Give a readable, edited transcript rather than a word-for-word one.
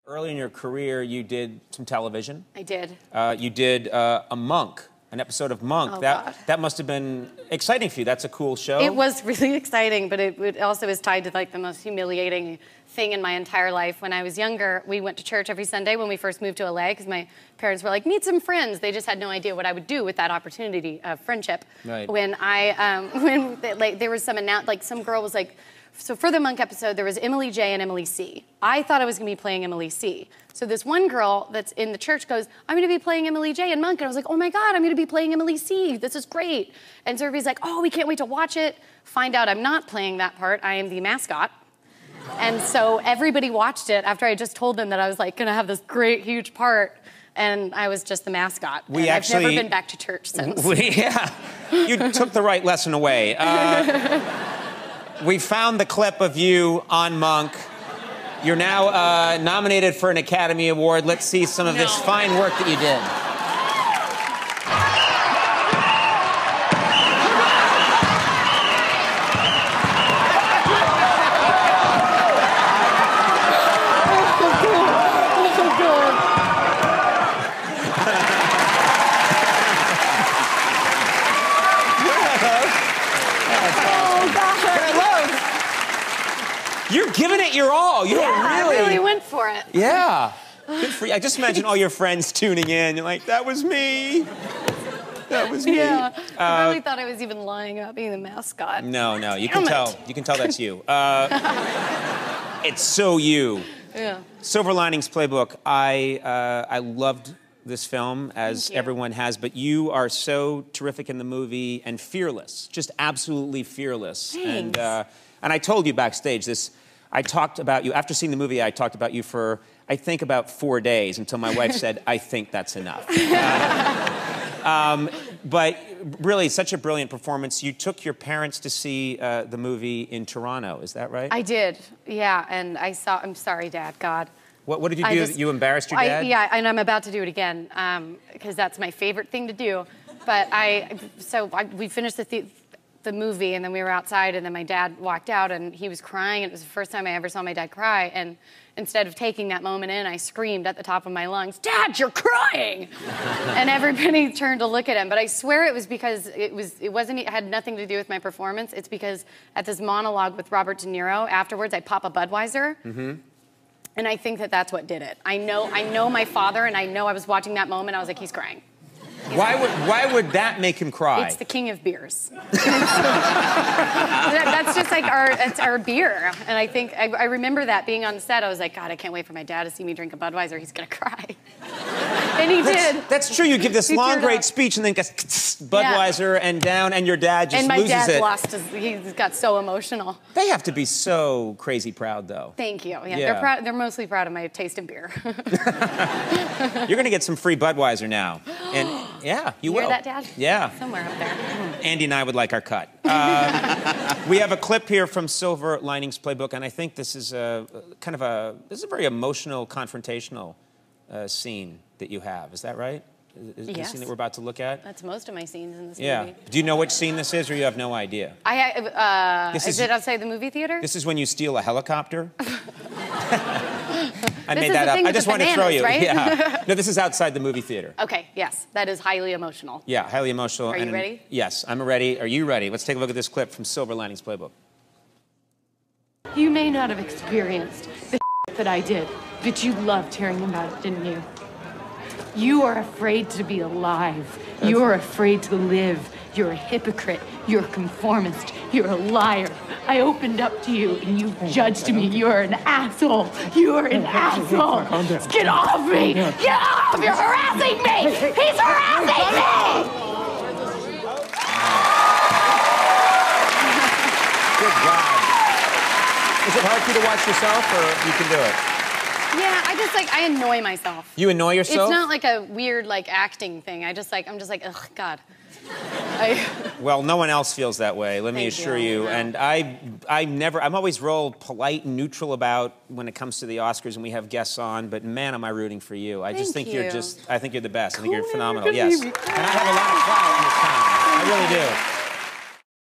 Early in your career, you did some television. I did. You did a Monk, an episode of Monk. Oh, God. That must have been exciting for you. That's a cool show. It was really exciting, but it also is tied to like the most humiliating thing in my entire life. When I was younger, we went to church every Sunday when we first moved to LA because my parents were like, meet some friends. They just had no idea what I would do with that opportunity of friendship. Right. When there was some girl was like, so for the Monk episode, there was Emily J and Emily C. I thought I was gonna be playing Emily C. So this one girl that's in the church goes, I'm gonna be playing Emily J in Monk. And I was like, oh my God, I'm gonna be playing Emily C. This is great. And so everybody's like, oh, we can't wait to watch it. Find out I'm not playing that part. I am the mascot. And so everybody watched it after I just told them that I was like gonna have this great, huge part. And I was just the mascot. I've never been back to church since. Yeah, you took the right lesson away. We found the clip of you on Monk. You're now nominated for an Academy Award. Let's see some of this fine work that you did. You're giving it your all. You don't really. I really went for it. Yeah. Good for you. I just imagine all your friends tuning in. You're like, that was me. That was me. Yeah. I really thought I was even lying about being the mascot. No. You can tell. You can tell that's you. It's so you. Yeah. Silver Linings Playbook. I loved this film, as everyone has, but you are so terrific in the movie and fearless. Just absolutely fearless. Thanks. And I told you backstage this. I talked about you, after seeing the movie, I talked about you for, I think, about 4 days until my wife said, I think that's enough. But really, such a brilliant performance. You took your parents to see the movie in Toronto, is that right? I did, yeah, and I'm sorry, Dad, God. What did you do? You embarrassed your dad? Yeah, and I'm about to do it again, because that's my favorite thing to do. But we finished the movie, and then we were outside, and then my dad walked out, and he was crying. It was the first time I ever saw my dad cry, and instead of taking that moment in, I screamed at the top of my lungs, Dad, you're crying! And everybody turned to look at him, but I swear it was because it had nothing to do with my performance. It's because at this monologue with Robert De Niro, afterwards, I pop a Budweiser, and I think that that's what did it. I know my father, and I know I was watching that moment, I was like, he's crying. Why would that make him cry? It's the king of beers. That's just like our beer. And I think, I remember that being on the set, I was like, God, I can't wait for my dad to see me drink a Budweiser, he's gonna cry. And he did. That's true, you give this long, great speech and then gets Budweiser and down, and your dad just loses it. And my dad he got so emotional. They have to be so crazy proud, though. Thank you, yeah. They're mostly proud of my taste in beer. You're gonna get some free Budweiser now. And yeah, you will. Hear that, Dad? Yeah. Somewhere up there. Andy and I would like our cut. We have a clip here from Silver Linings Playbook, and I think this is a very emotional, confrontational scene that you have. Is that right? Is the scene that we're about to look at? That's most of my scenes in this movie. Yeah. Do you know which scene this is, or you have no idea? Is it outside the movie theater? This is when you steal a helicopter. I This made is that the up. thing I with just the wanted to throw you. bananas, right? Yeah. No, this is outside the movie theater. Okay, yes. That is highly emotional. Yeah, highly emotional. Are you ready? Yes, I'm ready. Are you ready? Let's take a look at this clip from Silver Linings Playbook. You may not have experienced the that I did, but you loved hearing about it, didn't you? You are afraid to be alive. You are afraid to live. You're a hypocrite. You're a conformist. You're a liar. I opened up to you and you judged me. You're an asshole. You're an asshole. Get off me! Get off! You're harassing me! He's harassing me! Good job. Is it hard for you to watch yourself, or you can do it? Yeah, I annoy myself. You annoy yourself? It's not like a weird, acting thing. I'm just like, ugh, God. Well, no one else feels that way, let me assure you. And I'm always real polite and neutral about when it comes to the Oscars and we have guests on, but man, am I rooting for you. I just think I think you're the best. I think you're phenomenal, yes. And I have a lot of pride in this town. I really do.